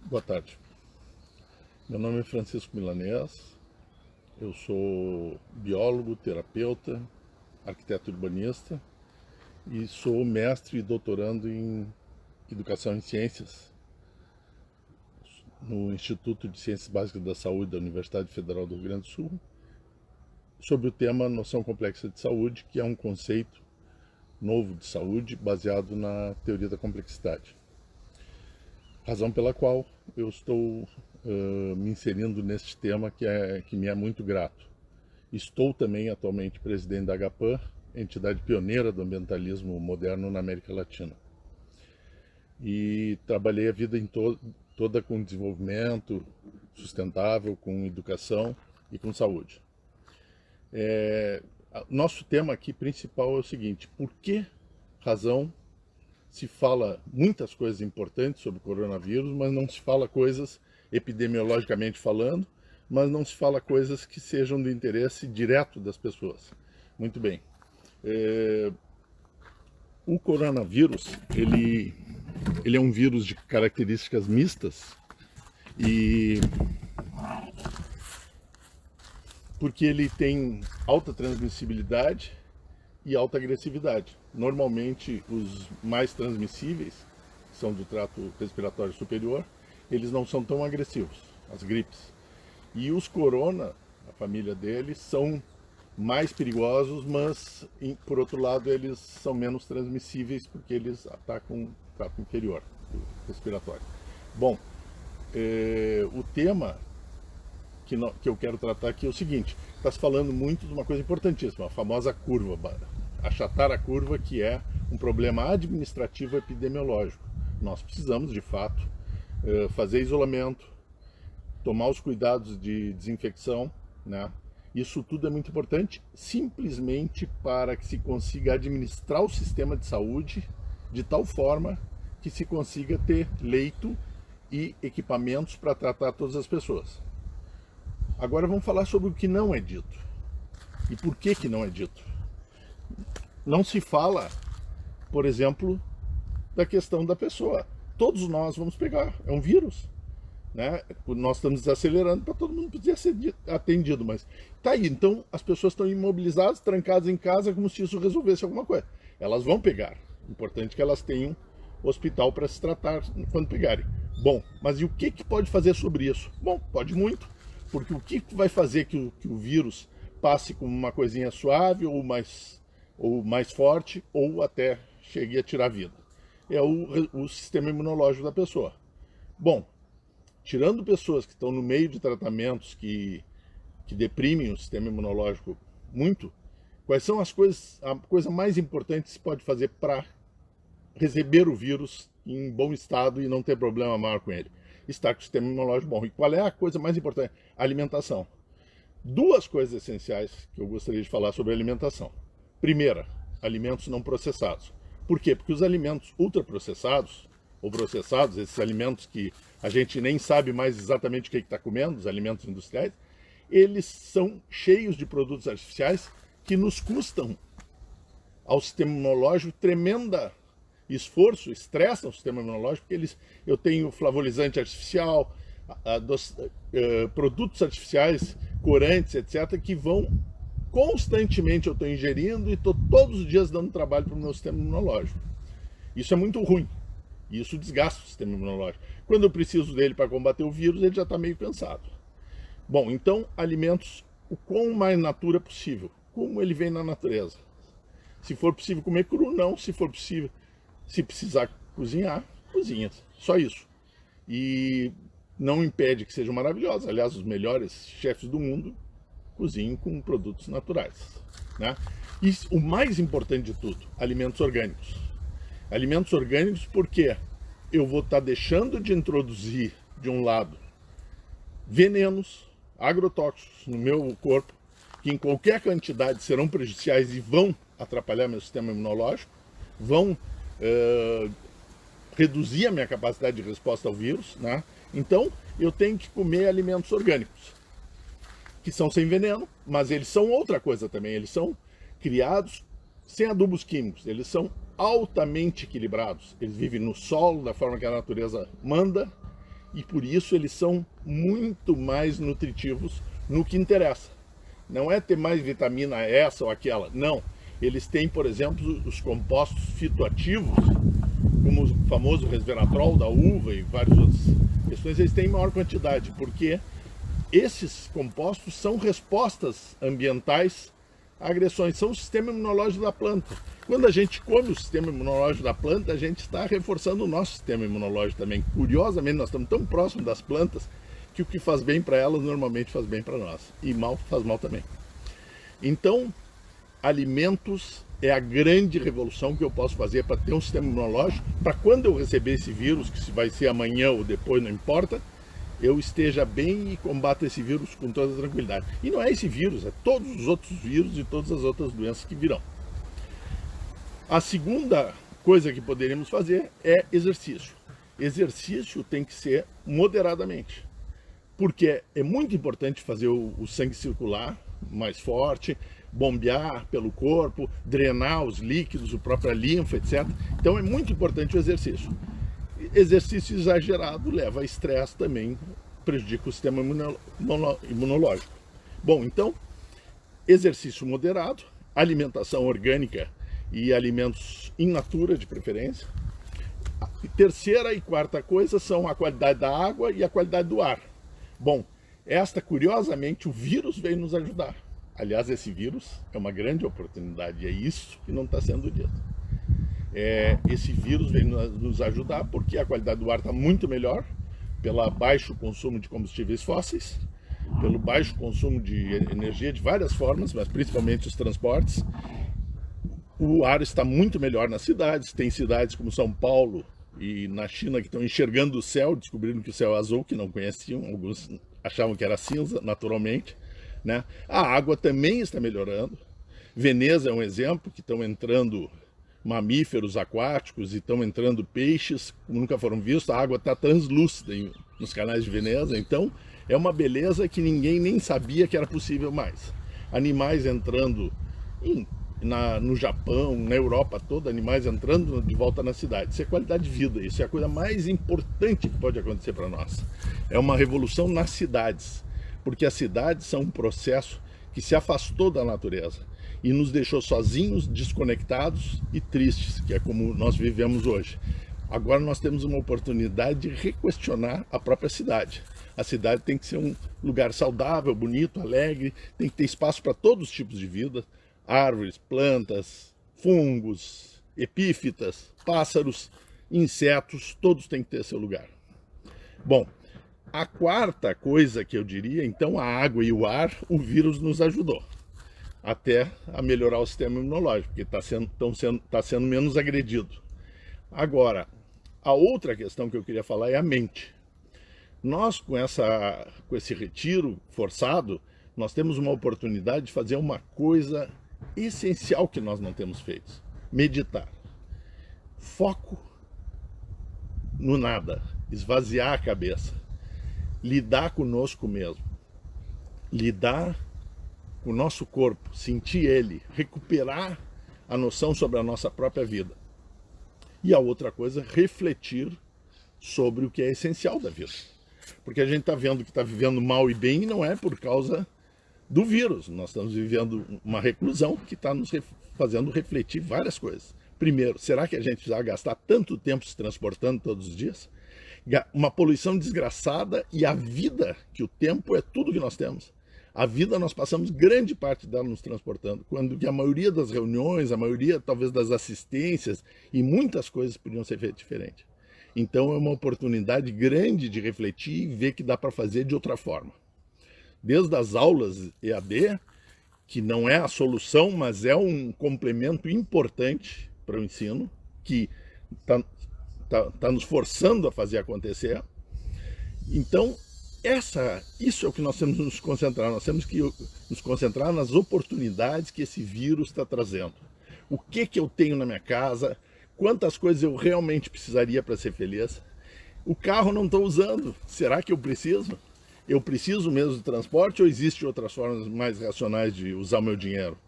Boa tarde. Meu nome é Francisco Milanés, eu sou biólogo, terapeuta, arquiteto urbanista e sou mestre e doutorando em Educação em Ciências no Instituto de Ciências Básicas da Saúde da Universidade Federal do Rio Grande do Sul, sobre o tema Noção Complexa de Saúde, que é um conceito novo de saúde baseado na teoria da complexidade. Razão pela qual eu estou me inserindo neste tema que me é muito grato. Estou também atualmente presidente da Agapan, entidade pioneira do ambientalismo moderno na América Latina. E trabalhei a vida toda com desenvolvimento sustentável, com educação e com saúde. Nosso tema aqui principal é o seguinte: por que razão se fala muitas coisas importantes sobre o coronavírus, mas não se fala coisas epidemiologicamente falando, mas não se fala coisas que sejam do interesse direto das pessoas. Muito bem. O coronavírus, ele é um vírus de características mistas e porque ele tem alta transmissibilidade e alta agressividade. Normalmente, os mais transmissíveis, que são do trato respiratório superior, eles não são tão agressivos, as gripes. E os corona, a família deles, são mais perigosos, mas, por outro lado, eles são menos transmissíveis porque eles atacam o trato inferior respiratório. Bom, o tema que eu quero tratar aqui é o seguinte: está se falando muito de uma coisa importantíssima, a famosa curva, achatar a curva, que é um problema administrativo epidemiológico. Nós precisamos, de fato, fazer isolamento, tomar os cuidados de desinfecção, né? Isso tudo é muito importante, simplesmente para que se consiga administrar o sistema de saúde de tal forma que se consiga ter leito e equipamentos para tratar todas as pessoas. Agora vamos falar sobre o que não é dito. E por que não é dito? Não se fala, por exemplo, da questão da pessoa. Todos nós vamos pegar, é um vírus, né? Nós estamos desacelerando para todo mundo poder ser atendido, mas tá aí. Então as pessoas estão imobilizadas, trancadas em casa, como se isso resolvesse alguma coisa. Elas vão pegar. Importante que elas tenham hospital para se tratar quando pegarem. Bom, mas e o que pode fazer sobre isso? Bom, pode muito. Porque o que vai fazer que o vírus passe como uma coisinha suave ou mais forte, ou até chegue a tirar a vida? É o sistema imunológico da pessoa. Bom, tirando pessoas que estão no meio de tratamentos que deprimem o sistema imunológico muito, quais são a coisa mais importante que se pode fazer para receber o vírus em bom estado e não ter problema maior com ele? Estar com o sistema imunológico bom. E qual é a coisa mais importante? A alimentação. Duas coisas essenciais que eu gostaria de falar sobre a alimentação. Primeira, alimentos não processados. Por quê? Porque os alimentos ultraprocessados, ou processados, esses alimentos que a gente nem sabe mais exatamente o que está comendo, os alimentos industriais, eles são cheios de produtos artificiais que nos custam ao sistema imunológico tremenda esforço, estressam o sistema imunológico, porque eu tenho flavorizante artificial, produtos artificiais, corantes, etc., que vão constantemente, eu estou ingerindo e estou todos os dias dando trabalho para o meu sistema imunológico. Isso é muito ruim. Isso desgasta o sistema imunológico. Quando eu preciso dele para combater o vírus, ele já está meio cansado. Bom, então, alimentos o quão mais natura possível, como ele vem na natureza. Se for possível comer cru, não. Se for possível, se precisar cozinhar, cozinha. Só isso. E não impede que sejam maravilhosos. Aliás, os melhores chefes do mundo cozinham com produtos naturais, né? E o mais importante de tudo, alimentos orgânicos. Alimentos orgânicos, porque eu vou estar deixando de introduzir, de um lado, venenos, agrotóxicos no meu corpo, que em qualquer quantidade serão prejudiciais e vão atrapalhar meu sistema imunológico, vão reduzir a minha capacidade de resposta ao vírus, né? Então, eu tenho que comer alimentos orgânicos, que são sem veneno, mas eles são outra coisa também. Eles são criados sem adubos químicos, eles são altamente equilibrados. Eles vivem no solo, da forma que a natureza manda, e por isso eles são muito mais nutritivos no que interessa. Não é ter mais vitamina essa ou aquela, não. Eles têm, por exemplo, os compostos fitoativos, como o famoso resveratrol da uva e várias outras questões, eles têm maior quantidade, porque esses compostos são respostas ambientais a agressões, são o sistema imunológico da planta. Quando a gente come o sistema imunológico da planta, a gente está reforçando o nosso sistema imunológico também. Curiosamente, nós estamos tão próximos das plantas que o que faz bem para elas normalmente faz bem para nós, e mal faz mal também. Então, alimentos é a grande revolução que eu posso fazer para ter um sistema imunológico, para quando eu receber esse vírus, que se vai ser amanhã ou depois, não importa, eu esteja bem e combata esse vírus com toda tranquilidade. E não é esse vírus, é todos os outros vírus e todas as outras doenças que virão. A segunda coisa que poderíamos fazer é exercício. Exercício tem que ser moderadamente, porque é muito importante fazer o sangue circular mais forte, bombear pelo corpo, drenar os líquidos, a própria linfa, etc. Então é muito importante o exercício. Exercício exagerado leva a estresse também, prejudica o sistema imunológico. Bom, então, exercício moderado, alimentação orgânica e alimentos in natura de preferência. A terceira e quarta coisa são a qualidade da água e a qualidade do ar. Bom, curiosamente, o vírus veio nos ajudar. Aliás, esse vírus é uma grande oportunidade, e é isso que não está sendo dito. Esse vírus veio nos ajudar porque a qualidade do ar está muito melhor, pelo baixo consumo de combustíveis fósseis, pelo baixo consumo de energia de várias formas, mas principalmente os transportes. O ar está muito melhor nas cidades, tem cidades como São Paulo e na China que estão enxergando o céu, descobrindo que o céu é azul, que não conheciam, alguns achavam que era cinza, naturalmente, né? A água também está melhorando. Veneza é um exemplo, que estão entrando mamíferos aquáticos e estão entrando peixes, como nunca foram vistos. A água está translúcida nos canais de Veneza, então é uma beleza que ninguém nem sabia que era possível mais. Animais entrando no Japão, na Europa toda, animais entrando de volta na cidade. Isso é qualidade de vida, isso é a coisa mais importante que pode acontecer para nós. É uma revolução nas cidades, porque as cidades são um processo que se afastou da natureza e nos deixou sozinhos, desconectados e tristes, que é como nós vivemos hoje. Agora nós temos uma oportunidade de requestionar a própria cidade. A cidade tem que ser um lugar saudável, bonito, alegre, tem que ter espaço para todos os tipos de vida, árvores, plantas, fungos, epífitas, pássaros, insetos, todos têm que ter seu lugar. Bom, a quarta coisa que eu diria, então, a água e o ar, o vírus nos ajudou até a melhorar o sistema imunológico, porque está sendo menos agredido. Agora, a outra questão que eu queria falar é a mente. Nós, com esse retiro forçado, nós temos uma oportunidade de fazer uma coisa essencial que nós não temos feito: meditar. Foco no nada, esvaziar a cabeça, lidar conosco mesmo, lidar com o nosso corpo, sentir ele, recuperar a noção sobre a nossa própria vida. E a outra coisa, refletir sobre o que é essencial da vida. Porque a gente está vendo que está vivendo mal e bem, e não é por causa do vírus. Nós estamos vivendo uma reclusão que está nos fazendo refletir várias coisas. Primeiro, será que a gente precisa gastar tanto tempo se transportando todos os dias? Uma poluição desgraçada, e a vida, que o tempo é tudo que nós temos. A vida nós passamos grande parte dela nos transportando, quando que a maioria das reuniões, a maioria talvez das assistências e muitas coisas podiam ser feitas diferente. Então é uma oportunidade grande de refletir e ver que dá para fazer de outra forma. Desde as aulas EAD, que não é a solução, mas é um complemento importante para o ensino, que está nos forçando a fazer acontecer. Então, isso é o que nós temos que nos concentrar. Nós temos que nos concentrar nas oportunidades que esse vírus está trazendo. O que eu tenho na minha casa, quantas coisas eu realmente precisaria para ser feliz. O carro não estou usando, será que eu preciso? Eu preciso mesmo de transporte ou existem outras formas mais racionais de usar o meu dinheiro?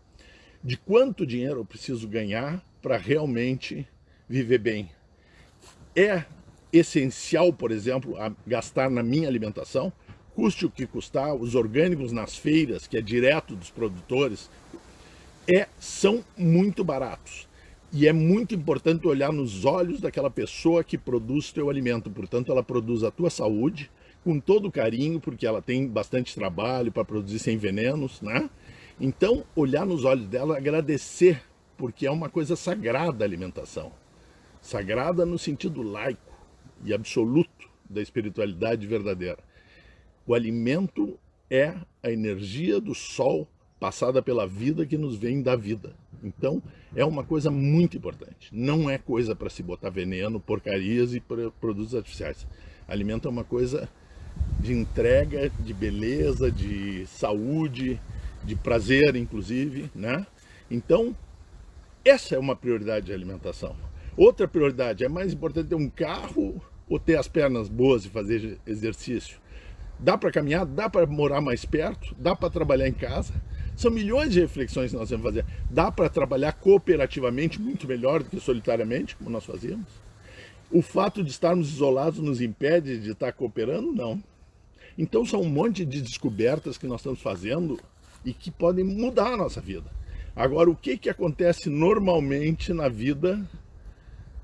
De quanto dinheiro eu preciso ganhar para realmente viver bem? É essencial, por exemplo, a gastar na minha alimentação, custe o que custar, os orgânicos nas feiras, que é direto dos produtores, são muito baratos. E é muito importante olhar nos olhos daquela pessoa que produz o teu alimento. Portanto, ela produz a tua saúde com todo carinho, porque ela tem bastante trabalho para produzir sem venenos, né? Então, olhar nos olhos dela, agradecer, porque é uma coisa sagrada a alimentação. Sagrada no sentido laico e absoluto da espiritualidade verdadeira. O alimento é a energia do sol passada pela vida que nos vem da vida. Então, é uma coisa muito importante. Não é coisa para se botar veneno, porcarias e produtos artificiais. Alimento é uma coisa de entrega, de beleza, de saúde, de prazer, inclusive, né? Então, essa é uma prioridade de alimentação. Outra prioridade, é mais importante ter um carro ou ter as pernas boas e fazer exercício? Dá para caminhar, dá para morar mais perto, dá para trabalhar em casa. São milhões de reflexões que nós temos que fazer. Dá para trabalhar cooperativamente muito melhor do que solitariamente, como nós fazíamos? O fato de estarmos isolados nos impede de estar cooperando? Não. Então são um monte de descobertas que nós estamos fazendo e que podem mudar a nossa vida. Agora, o que acontece normalmente na vida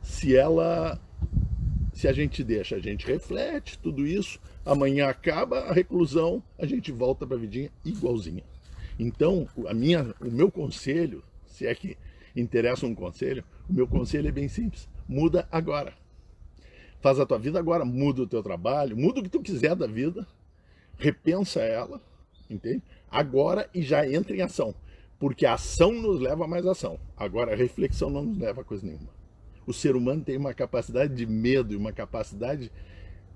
se a gente deixa? A gente reflete tudo isso, amanhã acaba a reclusão, a gente volta para a vidinha igualzinha. Então, o meu conselho, se é que interessa um conselho, o meu conselho é bem simples: muda agora. Faz a tua vida agora, muda o teu trabalho, muda o que tu quiser da vida, repensa ela, entende? Agora, e já entra em ação, porque a ação nos leva a mais ação. Agora, a reflexão não nos leva a coisa nenhuma. O ser humano tem uma capacidade de medo e uma capacidade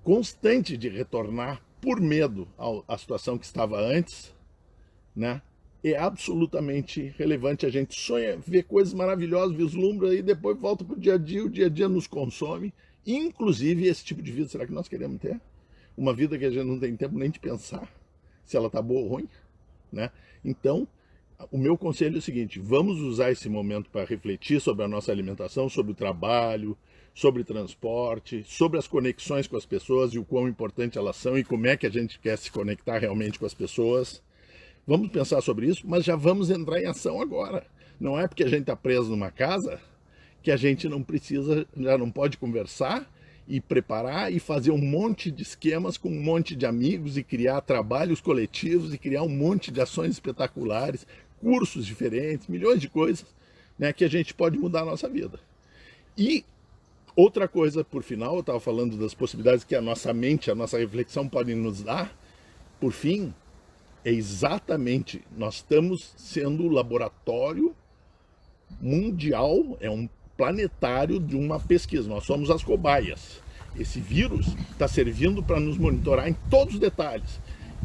constante de retornar por medo à situação que estava antes, né? É absolutamente relevante. A gente sonha, vê coisas maravilhosas, vislumbra e depois volta para o dia a dia nos consome. Inclusive, esse tipo de vida, será que nós queremos ter? Uma vida que a gente não tem tempo nem de pensar se ela está boa ou ruim, né? Então, o meu conselho é o seguinte: vamos usar esse momento para refletir sobre a nossa alimentação, sobre o trabalho, sobre transporte, sobre as conexões com as pessoas e o quão importante elas são e como é que a gente quer se conectar realmente com as pessoas. Vamos pensar sobre isso, mas já vamos entrar em ação agora. Não é porque a gente está preso numa casa que a gente não precisa, já não pode conversar e preparar e fazer um monte de esquemas com um monte de amigos e criar trabalhos coletivos e criar um monte de ações espetaculares, cursos diferentes, milhões de coisas, né, que a gente pode mudar a nossa vida. E outra coisa, por final, eu estava falando das possibilidades que a nossa mente, a nossa reflexão podem nos dar. Por fim, é exatamente, nós estamos sendo o laboratório mundial, é um planetário de uma pesquisa, nós somos as cobaias. Esse vírus está servindo para nos monitorar em todos os detalhes.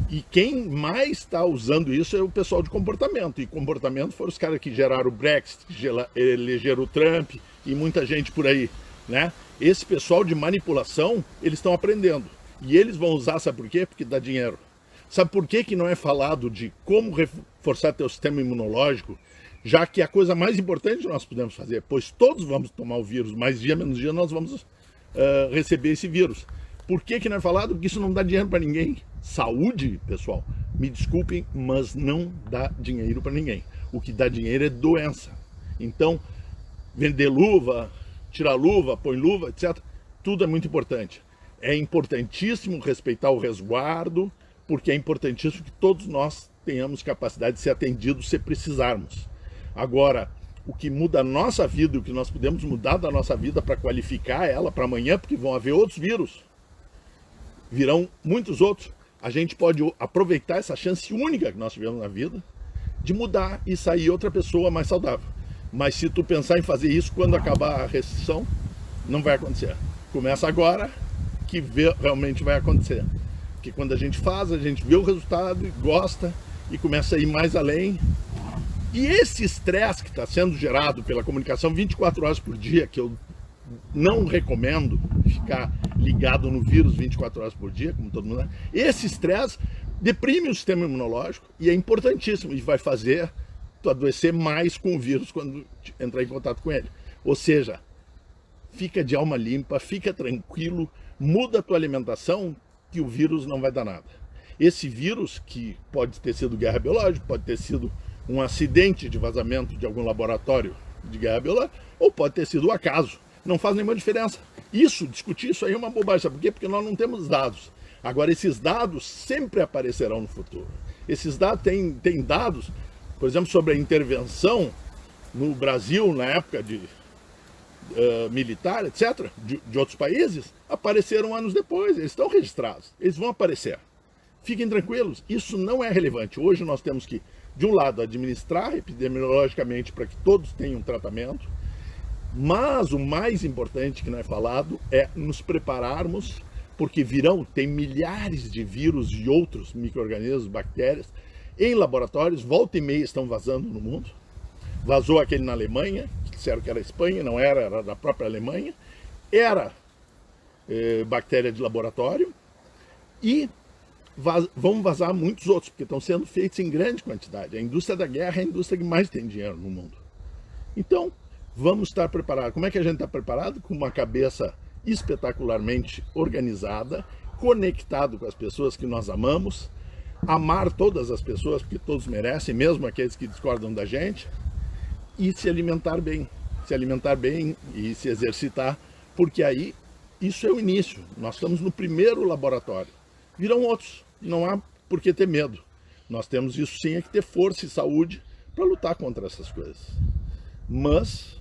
E quem mais está usando isso é o pessoal de comportamento. E comportamento foram os caras que geraram o Brexit, que elegeram o Trump e muita gente por aí, né? Esse pessoal de manipulação, eles estão aprendendo. E eles vão usar, sabe por quê? Porque dá dinheiro. Sabe por que não é falado de como reforçar teu sistema imunológico, já que é a coisa mais importante que nós podemos fazer, pois todos vamos tomar o vírus, mais dia menos dia nós vamos receber esse vírus. Por que não é falado? Porque isso não dá dinheiro para ninguém. Saúde, pessoal, me desculpem, mas não dá dinheiro para ninguém. O que dá dinheiro é doença. Então, vender luva, tirar luva, põe luva, etc., tudo é muito importante. É importantíssimo respeitar o resguardo, porque é importantíssimo que todos nós tenhamos capacidade de ser atendidos se precisarmos. Agora, o que muda a nossa vida, o que nós podemos mudar da nossa vida para qualificar ela para amanhã, porque vão haver outros vírus, virão muitos outros, a gente pode aproveitar essa chance única que nós tivemos na vida de mudar e sair outra pessoa mais saudável. Mas se tu pensar em fazer isso quando acabar a restrição, não vai acontecer. Começa agora que realmente vai acontecer. Porque quando a gente faz, a gente vê o resultado e gosta e começa a ir mais além. E esse estresse que está sendo gerado pela comunicação 24 horas por dia, que eu não recomendo ficar ligado no vírus 24 horas por dia, como todo mundo sabe, esse estresse deprime o sistema imunológico e é importantíssimo e vai fazer tu adoecer mais com o vírus quando entrar em contato com ele. Ou seja, fica de alma limpa, fica tranquilo, muda a tua alimentação que o vírus não vai dar nada. Esse vírus, que pode ter sido guerra biológica, pode ter sido um acidente de vazamento de algum laboratório de guerra biológica, ou pode ter sido um acaso, não faz nenhuma diferença. Discutir isso aí é uma bobagem, sabe por quê? Porque nós não temos dados. Agora, esses dados sempre aparecerão no futuro. Esses dados, tem dados, por exemplo, sobre a intervenção no Brasil, na época de militar, etc., de outros países, apareceram anos depois, eles estão registrados, eles vão aparecer. Fiquem tranquilos, isso não é relevante. Hoje nós temos que, de um lado, administrar epidemiologicamente para que todos tenham tratamento, mas o mais importante que não é falado é nos prepararmos, porque tem milhares de vírus e outros micro-organismos, bactérias, em laboratórios, volta e meia estão vazando no mundo. Vazou aquele na Alemanha, que disseram que era Espanha, não era, era da própria Alemanha, era bactéria de laboratório, e vão vazar muitos outros, porque estão sendo feitos em grande quantidade. A indústria da guerra é a indústria que mais tem dinheiro no mundo. Então, vamos estar preparados. Como é que a gente está preparado? Com uma cabeça espetacularmente organizada, conectado com as pessoas que nós amamos, amar todas as pessoas, porque todos merecem, mesmo aqueles que discordam da gente, e se alimentar bem e se exercitar, porque aí isso é o início. Nós estamos no primeiro laboratório. Virão outros, não há por que ter medo. Nós temos isso sim, é que ter força e saúde para lutar contra essas coisas. Mas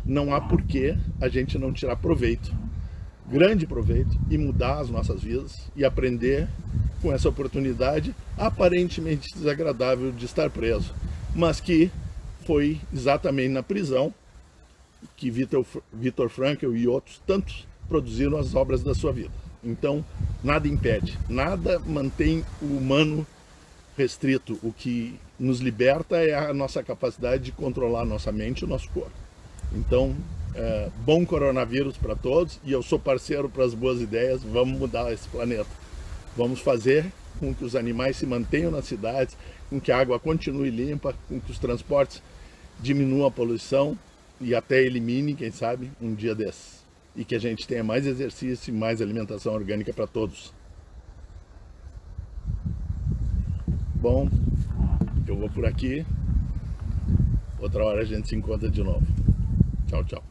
não há por que a gente não tirar proveito, grande proveito, e mudar as nossas vidas e aprender com essa oportunidade aparentemente desagradável de estar preso, mas que foi exatamente na prisão que Viktor Frankl e outros tantos produziram as obras da sua vida. Então, nada impede, nada mantém o humano restrito. O que nos liberta é a nossa capacidade de controlar a nossa mente e o nosso corpo. Então, bom coronavírus para todos, e eu sou parceiro para as boas ideias. Vamos mudar esse planeta. Vamos fazer com que os animais se mantenham nas cidades, com que a água continue limpa, com que os transportes diminuam a poluição e até elimine, quem sabe, um dia desses. E que a gente tenha mais exercício e mais alimentação orgânica para todos. Bom, eu vou por aqui. Outra hora a gente se encontra de novo. Tchau, tchau.